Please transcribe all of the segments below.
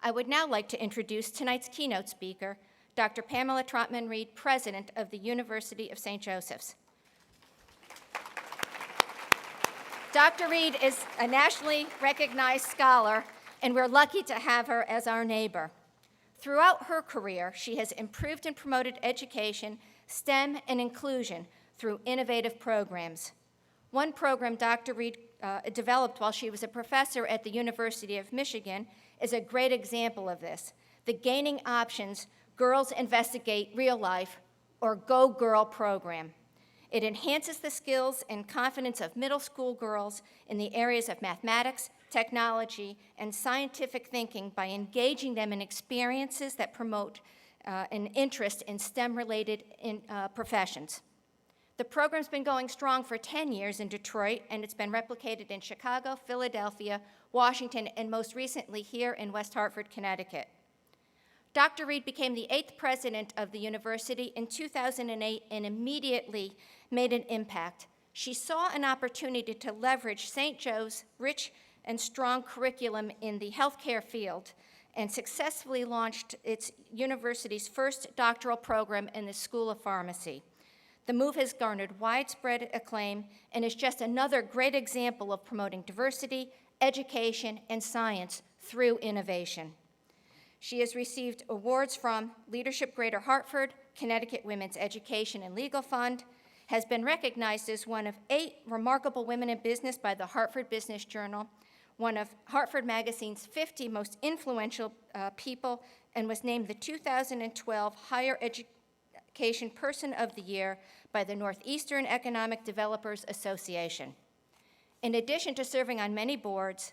I would now like to introduce tonight's keynote speaker, Dr. Pamela Trotman Reid, President of the University of St. Joseph's. Dr. Reid is a nationally recognized scholar, and we're lucky to have her as our neighbor. Throughout her career, she has improved and promoted education, STEM, and inclusion through innovative programs. One program Dr. Reid developed while she was a professor at the University of Michigan is a great example of this, the Gaining Options Girls Investigate Real Life, or Go Girl program. It enhances the skills and confidence of middle school girls in the areas of mathematics, technology, and scientific thinking by engaging them in experiences that promote an interest in STEM-related professions. The program's been going strong for 10 years in Detroit, and it's been replicated in Chicago, Philadelphia, Washington, and most recently here in West Hartford, Connecticut. Dr. Reid became the 8th president of the university in 2008 and immediately made an impact. She saw an opportunity to leverage St. Joe's rich and strong curriculum in the healthcare field and successfully launched its university's first doctoral program in the School of Pharmacy. The move has garnered widespread acclaim and is just another great example of promoting diversity, education, and science through innovation. She has received awards from Leadership Greater Hartford, Connecticut Women's Education and Legal Fund, has been recognized as one of 8 remarkable women in business by the Hartford Business Journal, one of Hartford Magazine's 50 most influential people, and was named the 2012 Higher Education Person of the Year by the Northeastern Economic Developers Association. In addition to serving on many boards,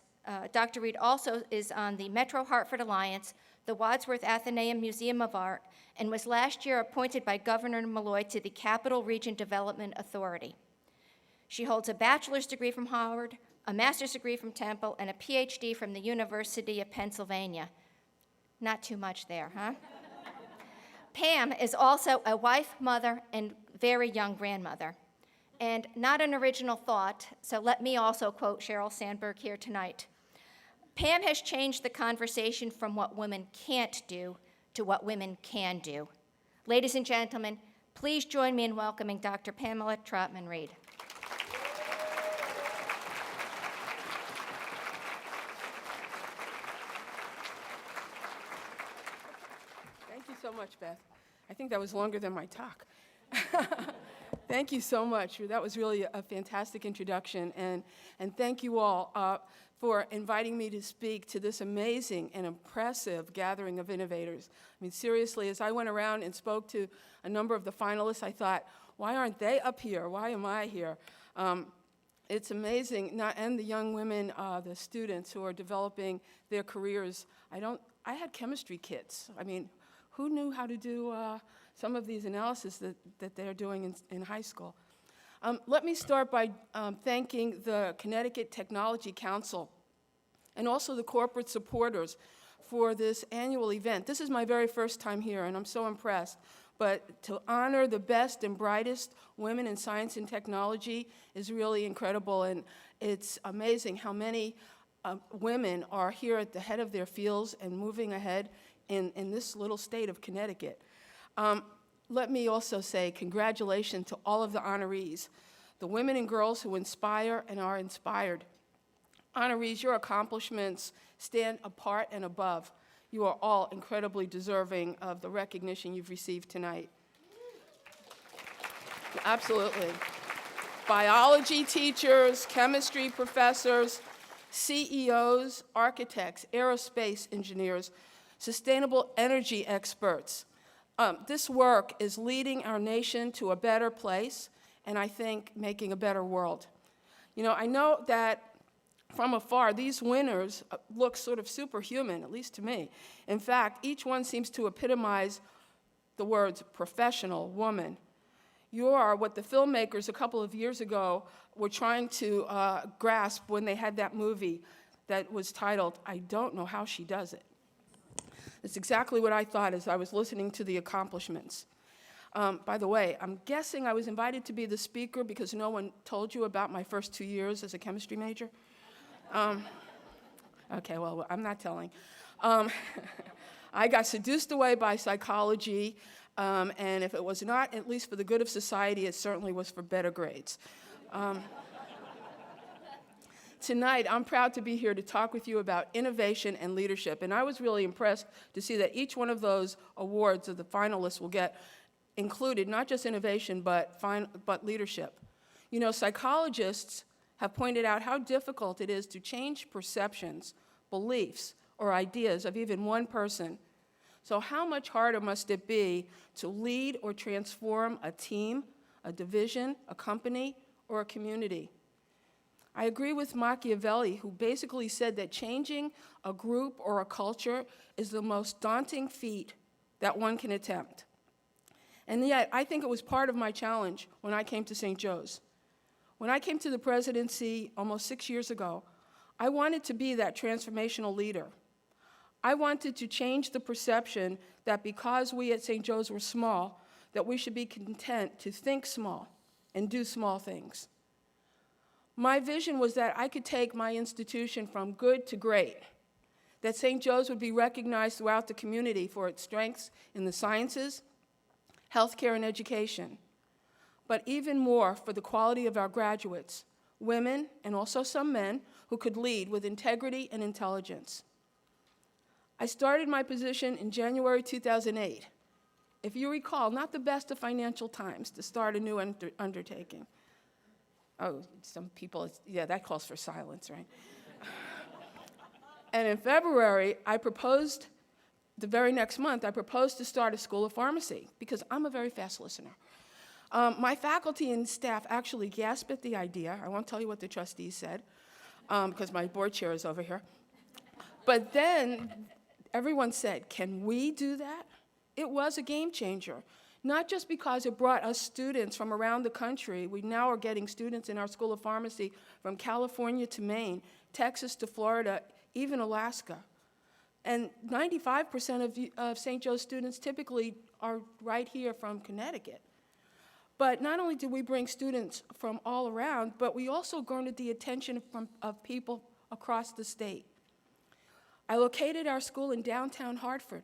Dr. Reid also is on the MetroHartford Alliance, the Wadsworth Atheneum Museum of Art, and was last year appointed by Governor Malloy to the Capital Region Development Authority. She holds a bachelor's degree from Howard, a master's degree from Temple, and a Ph.D. from the University of Pennsylvania. Not too much there, huh? Pam is also a wife, mother, and very young grandmother. And not an original thought, so let me also quote Sheryl Sandberg here tonight. Pam has changed the conversation from what women can't do to what women can do. Ladies and gentlemen, please join me in welcoming Dr. Pamela Trotman Reid. Thank you so much, Beth. I think that was longer than my talk. Thank you so much. That was really a fantastic introduction, and thank you all for inviting me to speak to this amazing and impressive gathering of innovators. I mean, seriously, as I went around and spoke to a number of the finalists, I thought, why aren't they up here? Why am I here? It's amazing, and the young women, the students who are developing their careers. I had chemistry kits. I mean, who knew how to do some of these analysis that they're doing in high school? Let me start by thanking the Connecticut Technology Council and also the corporate supporters for this annual event. This is my very first time here, and I'm so impressed. But to honor the best and brightest women in science and technology is really incredible, and it's amazing how many women are here at the head of their fields and moving ahead in this little state of Connecticut. Let me also say congratulations to all of the honorees, the women and girls who inspire and are inspired. Honorees, your accomplishments stand apart and above. You are all incredibly deserving of the recognition you've received tonight. Absolutely. Biology teachers, chemistry professors, CEOs, architects, aerospace engineers, sustainable energy experts. This work is leading our nation to a better place, and I think making a better world. You know, I know that from afar, these winners look sort of superhuman, at least to me. In fact, each one seems to epitomize the words professional, woman. You are what the filmmakers a couple of years ago were trying to grasp when they had that movie that was titled, I Don't Know How She Does It. It's exactly what I thought as I was listening to the accomplishments. By the way, I'm guessing I was invited to be the speaker because no one told you about my first 2 years as a chemistry major. Okay, well, I'm not telling. I got seduced away by psychology, and if it was not, at least for the good of society, it certainly was for better grades. Tonight, I'm proud to be here to talk with you about innovation and leadership, and I was really impressed to see that each one of those awards of the finalists will get included, not just innovation, but leadership. You know, psychologists have pointed out how difficult it is to change perceptions, beliefs, or ideas of even one person. So how much harder must it be to lead or transform a team, a division, a company, or a community? I agree with Machiavelli, who basically said that changing a group or a culture is the most daunting feat that one can attempt. And yet, I think it was part of my challenge when I came to St. Joe's. When I came to the presidency almost 6 years ago, I wanted to be that transformational leader. I wanted to change the perception that because we at St. Joe's were small, that we should be content to think small and do small things. My vision was that I could take my institution from good to great, that St. Joe's would be recognized throughout the community for its strengths in the sciences, healthcare, and education, but even more for the quality of our graduates, women, and also some men, who could lead with integrity and intelligence. I started my position in January 2008. If you recall, not the best of financial times to start a new undertaking. Oh, some people, yeah, that calls for silence, right? And in February, the very next month, I proposed to start a school of pharmacy, because I'm a very fast listener. My faculty and staff actually gasped at the idea. I won't tell you what the trustees said, because my board chair is over here. But then everyone said, can we do that? It was a game changer. Not just because it brought us students from around the country. We now are getting students in our School of Pharmacy from California to Maine, Texas to Florida, even Alaska. And 95% of St. Joe's students typically are right here from Connecticut. But not only did we bring students from all around, but we also garnered the attention of people across the state. I located our school in Downtown Hartford,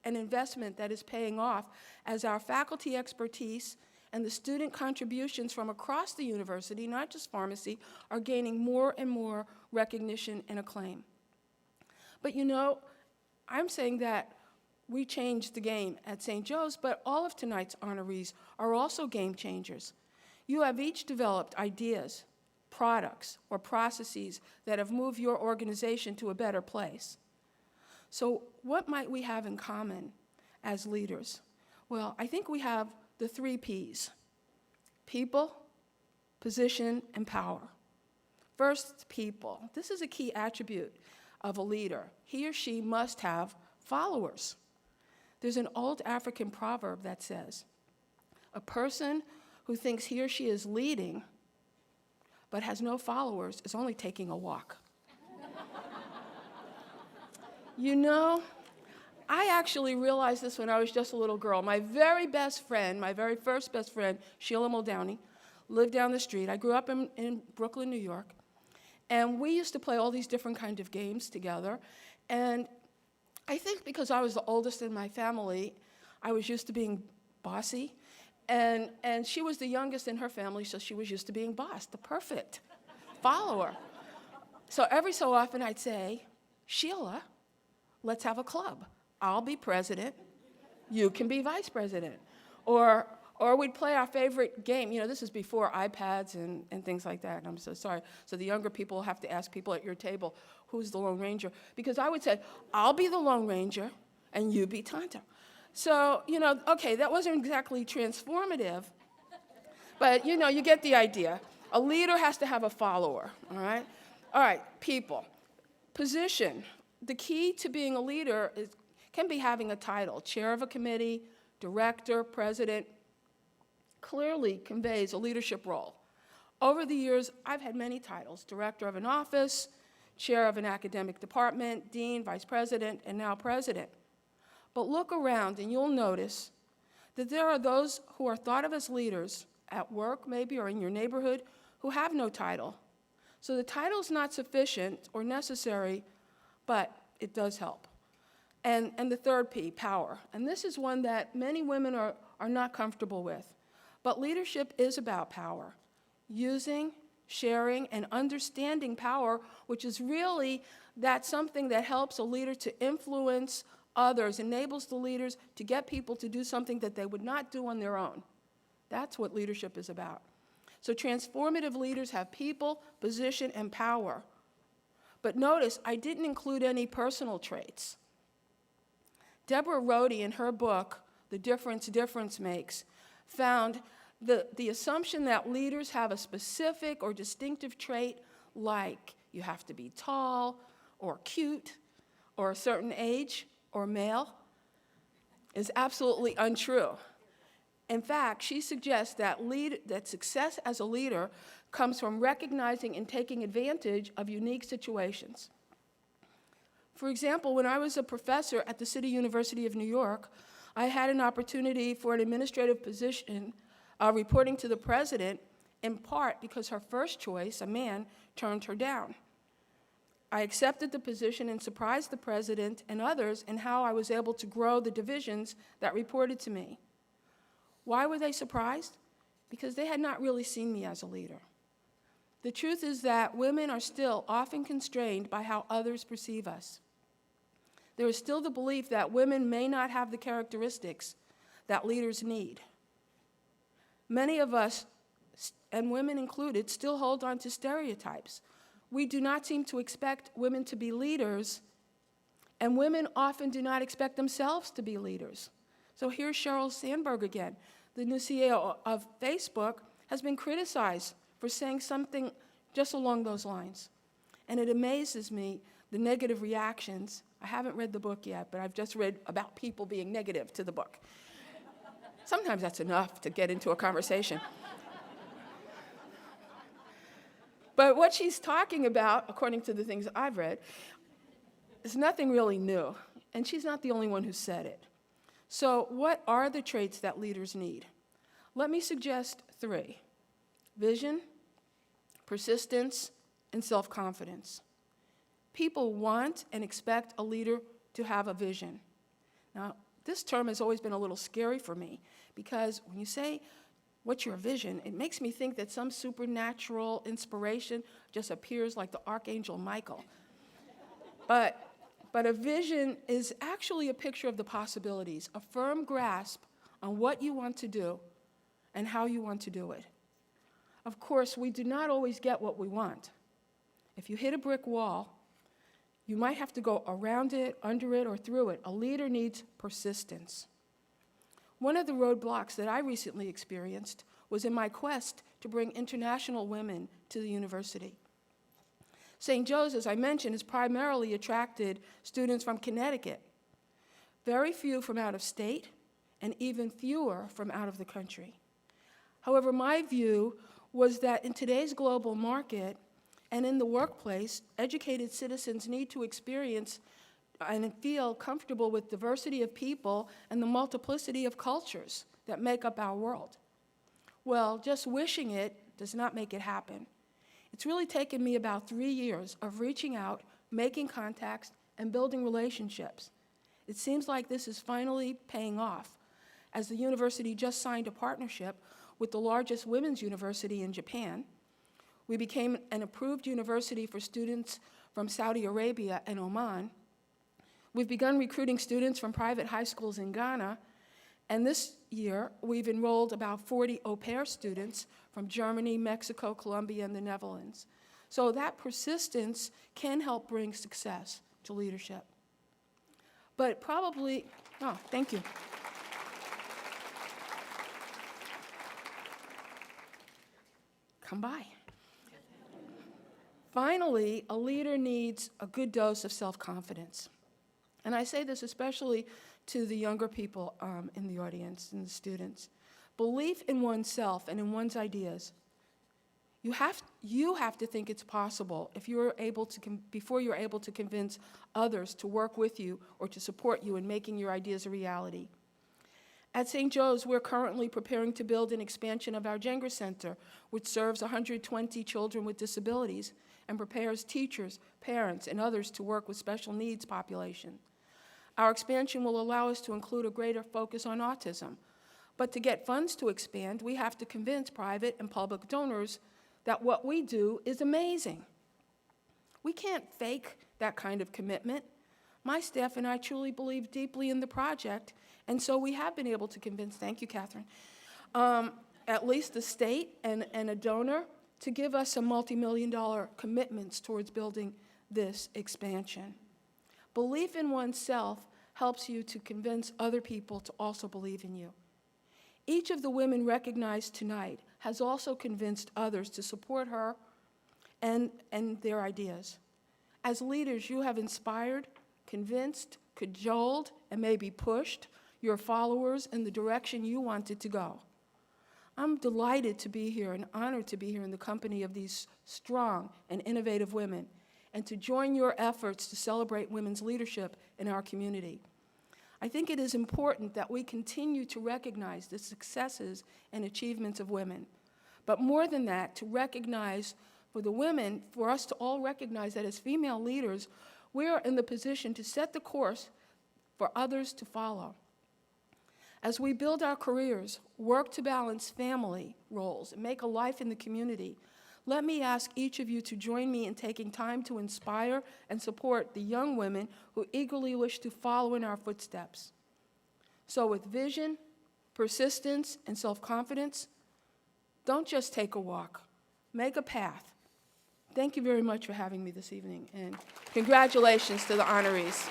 an investment that is paying off as our faculty expertise and the student contributions from across the university, not just pharmacy, are gaining more and more recognition and acclaim. But you know, I'm saying that we changed the game at St. Joe's, but all of tonight's honorees are also game changers. You have each developed ideas, products, or processes that have moved your organization to a better place. So what might we have in common as leaders? Well, I think we have the 3 Ps: people, position, and power. First, people. This is a key attribute of a leader. He or she must have followers. There's an old African proverb that says, a person who thinks he or she is leading but has no followers is only taking a walk. You know, I actually realized this when I was just a little girl. My very best friend, my very first best friend, Sheila Muldowney, lived down the street. I grew up in Brooklyn, New York, and we used to play all these different kinds of games together. And I think because I was the oldest in my family, I was used to being bossy, and she was the youngest in her family, so she was used to being bossed, the perfect follower. So every so often I'd say, Sheila, let's have a club. I'll be president, you can be vice president. Or we'd play our favorite game. You know, this is before iPads and things like that, and I'm so sorry. So the younger people have to ask people at your table, who's the Lone Ranger? Because I would say, I'll be the Lone Ranger, and you be Tonto. So, you know, okay, that wasn't exactly transformative, but, you know, you get the idea. A leader has to have a follower, all right? All right, people. Position. The key to being a leader can be having a title. Chair of a committee, director, president, clearly conveys a leadership role. Over the years, I've had many titles: director of an office, chair of an academic department, dean, vice president, and now president. But look around and you'll notice that there are those who are thought of as leaders at work, maybe, or in your neighborhood, who have no title. So the title's not sufficient or necessary, but it does help. And the third P, power. And this is one that many women are not comfortable with. But leadership is about power. Using, sharing, and understanding power, which is really that something that helps a leader to influence others, enables the leaders to get people to do something that they would not do on their own. That's what leadership is about. So transformative leaders have people, position, and power. But notice, I didn't include any personal traits. Deborah Rohde, in her book, The Difference Difference Makes, found the assumption that leaders have a specific or distinctive trait, like you have to be tall or cute or a certain age or male, is absolutely untrue. In fact, she suggests that success as a leader comes from recognizing and taking advantage of unique situations. For example, when I was a professor at the City University of New York, I had an opportunity for an administrative position reporting to the president, in part because her first choice, a man, turned her down. I accepted the position and surprised the president and others in how I was able to grow the divisions that reported to me. Why were they surprised? Because they had not really seen me as a leader. The truth is that women are still often constrained by how others perceive us. There is still the belief that women may not have the characteristics that leaders need. Many of us, and women included, still hold on to stereotypes. We do not seem to expect women to be leaders, and women often do not expect themselves to be leaders. So here's Sheryl Sandberg again. The new CEO of Facebook has been criticized for saying something just along those lines. And it amazes me, the negative reactions. I haven't read the book yet, but I've just read about people being negative to the book. Sometimes that's enough to get into a conversation. But what she's talking about, according to the things I've read, is nothing really new. And she's not the only one who said it. So what are the traits that leaders need? Let me suggest 3: vision, persistence, and self-confidence. People want and expect a leader to have a vision. Now, this term has always been a little scary for me, because when you say, what's your vision, it makes me think that some supernatural inspiration just appears like the Archangel Michael. But a vision is actually a picture of the possibilities, a firm grasp on what you want to do and how you want to do it. Of course, we do not always get what we want. If you hit a brick wall, you might have to go around it, under it, or through it. A leader needs persistence. One of the roadblocks that I recently experienced was in my quest to bring international women to the university. St. Joe's, as I mentioned, has primarily attracted students from Connecticut, very few from out of state, and even fewer from out of the country. However, my view was that in today's global market and in the workplace, educated citizens need to experience and feel comfortable with diversity of people and the multiplicity of cultures that make up our world. Well, just wishing it does not make it happen. It's really taken me about 3 years of reaching out, making contacts, and building relationships. It seems like this is finally paying off, as the university just signed a partnership with the largest women's university in Japan. We became an approved university for students from Saudi Arabia and Oman. We've begun recruiting students from private high schools in Ghana, and this year we've enrolled about 40 au pair students from Germany, Mexico, Colombia, and the Netherlands. So that persistence can help bring success to leadership. But probably, thank you. Come by. Finally, a leader needs a good dose of self-confidence. And I say this especially to the younger people in the audience and the students. Belief in oneself and in one's ideas. You have to think it's possible before you're able to convince others to work with you or to support you in making your ideas a reality. At St. Joe's, we're currently preparing to build an expansion of our Gender Center, which serves 120 children with disabilities and prepares teachers, parents, and others to work with special needs population. Our expansion will allow us to include a greater focus on autism. But to get funds to expand, we have to convince private and public donors that what we do is amazing. We can't fake that kind of commitment. My staff and I truly believe deeply in the project, and so we have been able to convince, thank you, Catherine, at least the state and a donor to give us some multi-million-dollar commitments towards building this expansion. Belief in oneself helps you to convince other people to also believe in you. Each of the women recognized tonight has also convinced others to support her and their ideas. As leaders, you have inspired, convinced, cajoled, and maybe pushed your followers in the direction you wanted to go. I'm delighted to be here and honored to be here in the company of these strong and innovative women, and to join your efforts to celebrate women's leadership in our community. I think it is important that we continue to recognize the successes and achievements of women. But more than that, to recognize for the women, for us to all recognize that as female leaders, we are in the position to set the course for others to follow. As we build our careers, work to balance family roles, and make a life in the community, let me ask each of you to join me in taking time to inspire and support the young women who eagerly wish to follow in our footsteps. So with vision, persistence, and self-confidence, don't just take a walk, make a path. Thank you very much for having me this evening, and congratulations to the honorees.